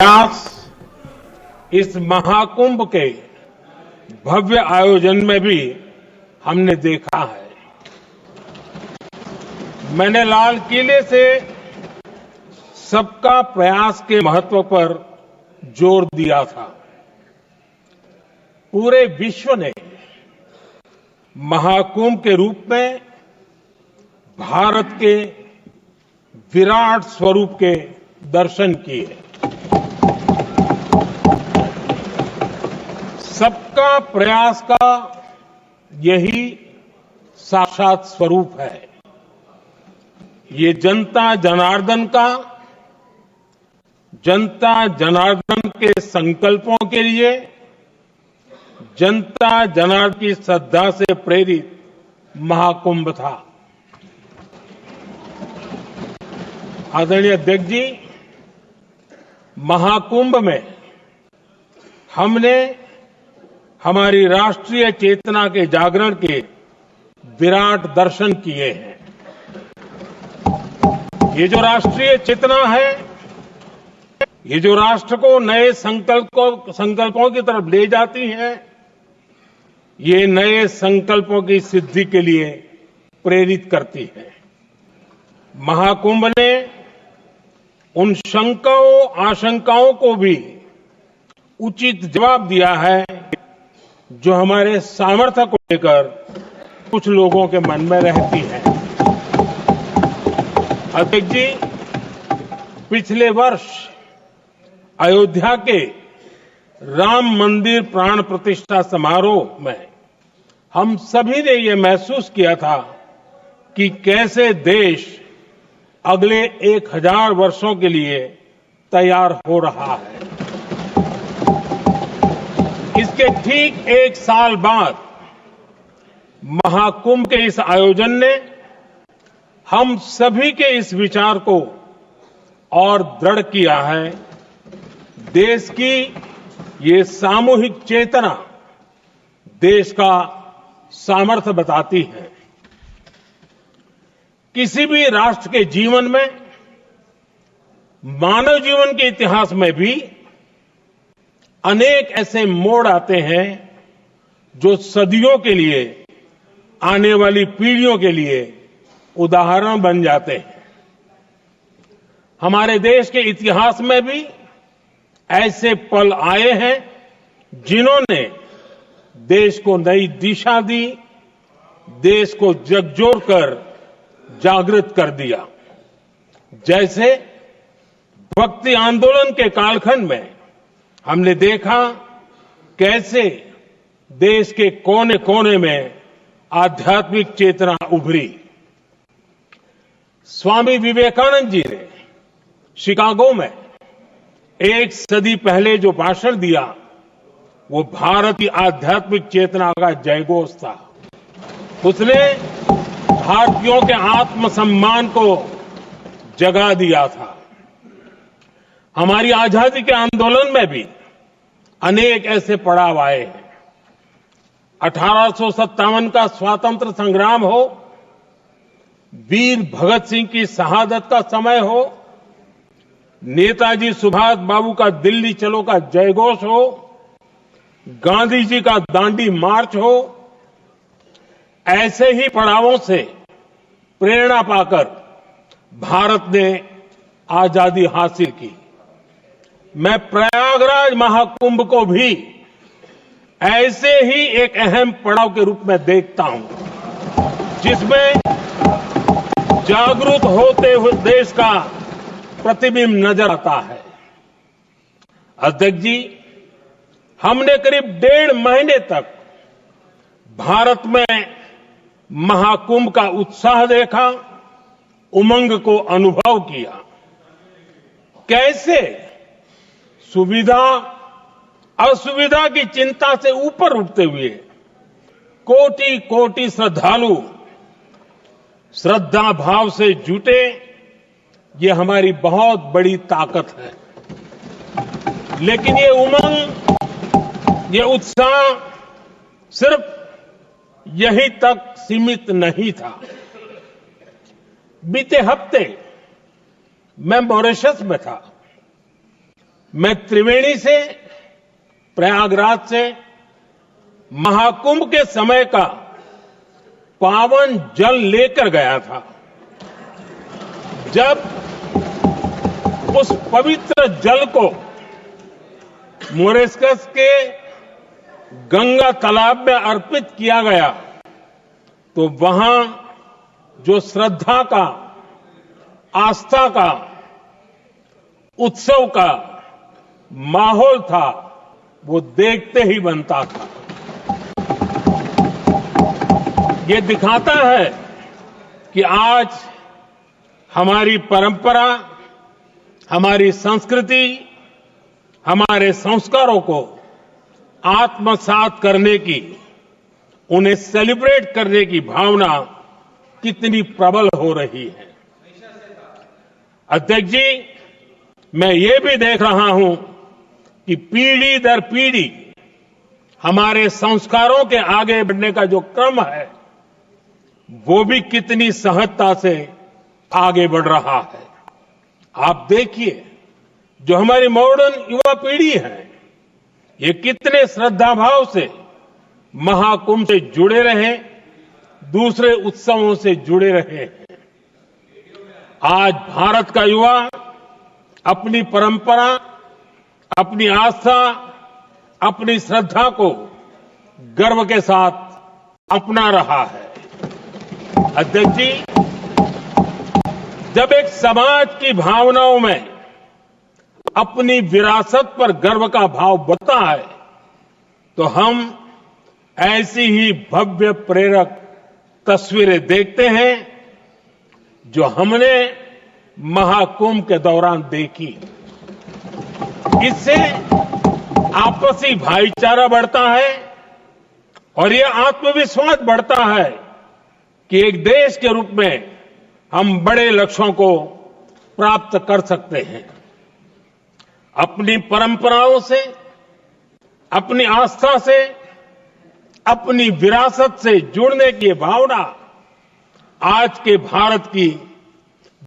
प्रयास इस महाकुंभ के भव्य आयोजन में भी हमने देखा है। मैंने लाल किले से सबका प्रयास के महत्व पर जोर दिया था। पूरे विश्व ने महाकुंभ के रूप में भारत के विराट स्वरूप के दर्शन किए। सबका प्रयास का यही साक्षात स्वरूप है। ये जनता जनार्दन के संकल्पों के लिए, जनता जनार्दन की श्रद्धा से प्रेरित महाकुंभ था। आदरणीय अध्यक्ष जी, महाकुंभ में हमने हमारी राष्ट्रीय चेतना के जागरण के विराट दर्शन किए हैं। ये जो राष्ट्रीय चेतना है, ये जो राष्ट्र को नए संकल्पों की तरफ ले जाती है, ये नए संकल्पों की सिद्धि के लिए प्रेरित करती है। महाकुंभ ने उन शंकाओं आशंकाओं को भी उचित जवाब दिया है जो हमारे सामर्थ्य को लेकर कुछ लोगों के मन में रहती है। अध्यक्ष जी, पिछले वर्ष अयोध्या के राम मंदिर प्राण प्रतिष्ठा समारोह में हम सभी ने ये महसूस किया था कि कैसे देश अगले 1000 वर्षों के लिए तैयार हो रहा है। इसके ठीक 1 साल बाद महाकुंभ के इस आयोजन ने हम सभी के इस विचार को और दृढ़ किया है। देश की ये सामूहिक चेतना देश का सामर्थ्य बताती है। किसी भी राष्ट्र के जीवन में, मानव जीवन के इतिहास में भी अनेक ऐसे मोड़ आते हैं जो सदियों के लिए, आने वाली पीढ़ियों के लिए उदाहरण बन जाते हैं। हमारे देश के इतिहास में भी ऐसे पल आए हैं जिन्होंने देश को नई दिशा दी, देश को झकझोर कर जागृत कर दिया। जैसे भक्ति आंदोलन के कालखंड में हमने देखा कैसे देश के कोने कोने में आध्यात्मिक चेतना उभरी। स्वामी विवेकानंद जी ने शिकागो में 1 सदी पहले जो भाषण दिया, वो भारत की आध्यात्मिक चेतना का जयघोष था। उसने भारतीयों के आत्मसम्मान को जगा दिया था। हमारी आजादी के आंदोलन में भी अनेक ऐसे पड़ाव आए हैं। 1857 का स्वातंत्र संग्राम हो, वीर भगत सिंह की शहादत का समय हो, नेताजी सुभाष बाबू का दिल्ली चलो का जयघोष हो, गांधी जी का दांडी मार्च हो, ऐसे ही पड़ावों से प्रेरणा पाकर भारत ने आजादी हासिल की। मैं प्रयागराज महाकुंभ को भी ऐसे ही एक अहम पड़ाव के रूप में देखता हूं, जिसमें जागरूक होते हुए देश का प्रतिबिंब नजर आता है। अध्यक्ष जी, हमने करीब 1.5 महीने तक भारत में महाकुंभ का उत्साह देखा, उमंग को अनुभव किया। कैसे सुविधा असुविधा की चिंता से ऊपर उठते हुए कोटि कोटि श्रद्धालु श्रद्धा भाव से जुटे, ये हमारी बहुत बड़ी ताकत है। लेकिन ये उमंग, ये उत्साह सिर्फ यहीं तक सीमित नहीं था। बीते हफ्ते मैं मॉरिशस में था। मैं त्रिवेणी से, प्रयागराज से महाकुंभ के समय का पावन जल लेकर गया था। जब उस पवित्र जल को मॉरिशस के गंगा तालाब में अर्पित किया गया तो वहां जो श्रद्धा का, आस्था का, उत्सव का माहौल था वो देखते ही बनता था। ये दिखाता है कि आज हमारी परंपरा, हमारी संस्कृति, हमारे संस्कारों को आत्मसात करने की, उन्हें सेलिब्रेट करने की भावना कितनी प्रबल हो रही है। अध्यक्ष जी, मैं ये भी देख रहा हूं कि पीढ़ी दर पीढ़ी हमारे संस्कारों के आगे बढ़ने का जो क्रम है वो भी कितनी सहजता से आगे बढ़ रहा है। आप देखिए, जो हमारी मॉडर्न युवा पीढ़ी है ये कितने श्रद्धा भाव से महाकुंभ से जुड़े रहे, दूसरे उत्सवों से जुड़े रहे हैं। आज भारत का युवा अपनी परंपरा, अपनी आस्था, अपनी श्रद्धा को गर्व के साथ अपना रहा है। अध्यक्ष जी, जब एक समाज की भावनाओं में अपनी विरासत पर गर्व का भाव बढ़ता है तो हम ऐसी ही भव्य प्रेरक तस्वीरें देखते हैं जो हमने महाकुंभ के दौरान देखी। इससे आपसी भाईचारा बढ़ता है और ये आत्मविश्वास बढ़ता है कि एक देश के रूप में हम बड़े लक्ष्यों को प्राप्त कर सकते हैं। अपनी परंपराओं से, अपनी आस्था से, अपनी विरासत से जुड़ने की भावना आज के भारत की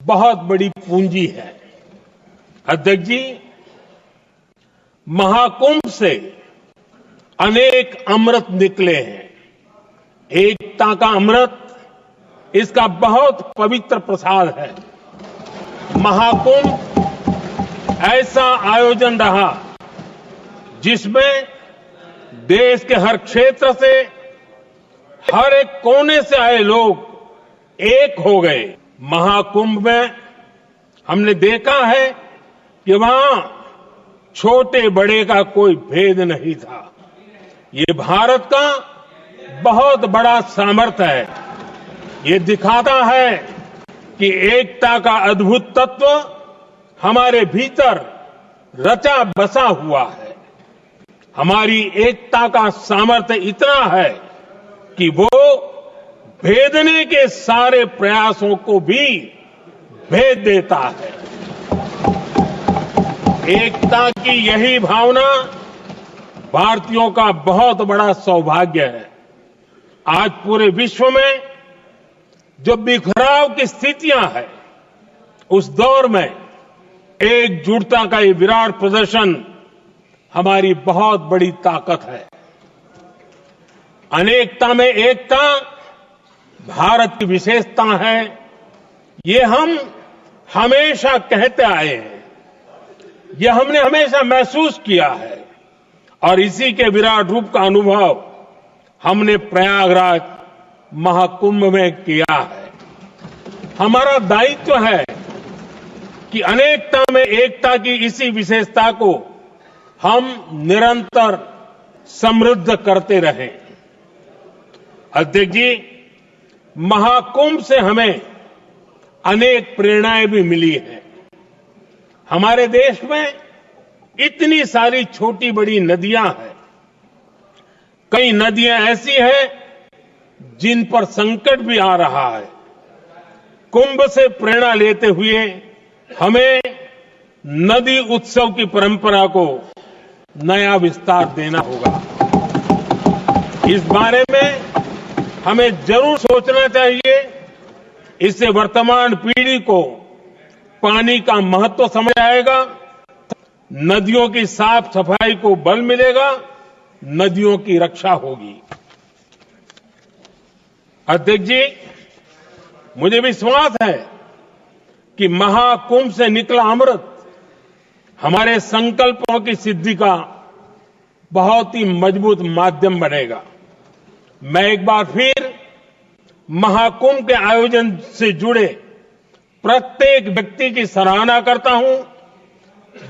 बहुत बड़ी पूंजी है। अध्यक्ष जी, महाकुंभ से अनेक अमृत निकले हैं। एकता का अमृत इसका बहुत पवित्र प्रसाद है। महाकुंभ ऐसा आयोजन रहा जिसमें देश के हर क्षेत्र से, हर एक कोने से आए लोग एक हो गए। महाकुंभ में हमने देखा है कि वहां छोटे बड़े का कोई भेद नहीं था। ये भारत का बहुत बड़ा सामर्थ्य है। ये दिखाता है कि एकता का अद्भुत तत्व हमारे भीतर रचा बसा हुआ है। हमारी एकता का सामर्थ्य इतना है कि वो भेदने के सारे प्रयासों को भी भेद देता है। एकता की यही भावना भारतीयों का बहुत बड़ा सौभाग्य है। आज पूरे विश्व में जो बिखराव की स्थितियां हैं, उस दौर में एकजुटता का ये विराट प्रदर्शन हमारी बहुत बड़ी ताकत है। अनेकता में एकता भारत की विशेषता है, ये हम हमेशा कहते आए हैं, ये हमने हमेशा महसूस किया है और इसी के विराट रूप का अनुभव हमने प्रयागराज महाकुंभ में किया है। हमारा दायित्व है कि अनेकता में एकता की इसी विशेषता को हम निरंतर समृद्ध करते रहें। अध्यक्ष जी, महाकुंभ से हमें अनेक प्रेरणाएं भी मिली हैं। हमारे देश में इतनी सारी छोटी बड़ी नदियां हैं। कई नदियां ऐसी हैं जिन पर संकट भी आ रहा है। कुंभ से प्रेरणा लेते हुए हमें नदी उत्सव की परंपरा को नया विस्तार देना होगा। इस बारे में हमें जरूर सोचना चाहिए। इससे वर्तमान पीढ़ी को पानी का महत्व समझ आएगा नदियों की साफ सफाई को बल मिलेगा, नदियों की रक्षा होगी। अध्यक्ष जी, मुझे विश्वास है कि महाकुंभ से निकला अमृत हमारे संकल्पों की सिद्धि का बहुत ही मजबूत माध्यम बनेगा। मैं एक बार फिर महाकुंभ के आयोजन से जुड़े प्रत्येक व्यक्ति की सराहना करता हूं,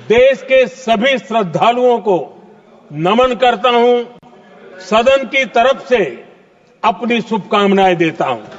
देश के सभी श्रद्धालुओं को नमन करता हूं, सदन की तरफ से अपनी शुभकामनाएं देता हूं।